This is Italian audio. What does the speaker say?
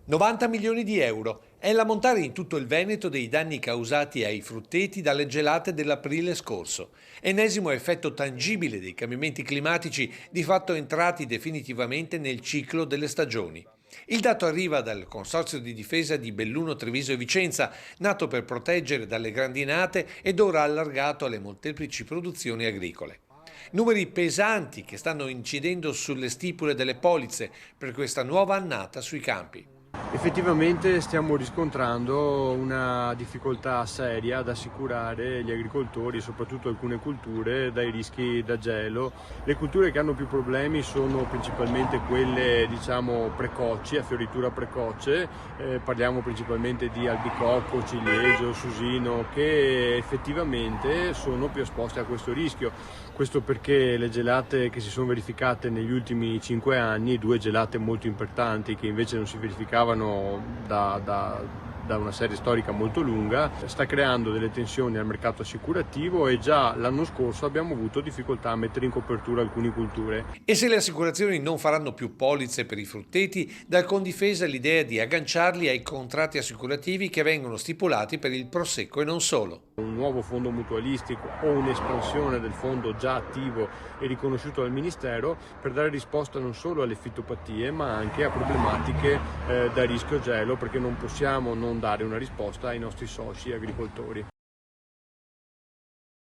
90 milioni di euro è l'ammontare in tutto il Veneto dei danni causati ai frutteti dalle gelate dell'aprile scorso. Ennesimo effetto tangibile dei cambiamenti climatici di fatto entrati definitivamente nel ciclo delle stagioni. Il dato arriva dal Consorzio di difesa di Belluno, Treviso e Vicenza, nato per proteggere dalle grandinate ed ora allargato alle molteplici produzioni agricole. Numeri pesanti che stanno incidendo sulle stipule delle polizze per questa nuova annata sui campi. Effettivamente stiamo riscontrando una difficoltà seria ad assicurare gli agricoltori, soprattutto alcune culture, dai rischi da gelo. Le culture che hanno più problemi sono principalmente quelle, diciamo, precoci, a fioritura precoce, parliamo principalmente di albicocco, ciliegio, susino, che effettivamente sono più esposte a questo rischio. Questo perché le gelate che si sono verificate negli ultimi 5 anni, due gelate molto importanti che invece non si verificavano da una serie storica molto lunga, sta creando delle tensioni al mercato assicurativo e già l'anno scorso abbiamo avuto difficoltà a mettere in copertura alcune culture. E se le assicurazioni non faranno più polizze per i frutteti, dal Confindifesa l'idea di agganciarli ai contratti assicurativi che vengono stipulati per il prosecco e non solo. Un nuovo fondo mutualistico o un'espansione del fondo già attivo e riconosciuto dal Ministero per dare risposta non solo alle fitopatie ma anche a problematiche da rischio gelo, perché non possiamo non dare una risposta ai nostri soci agricoltori.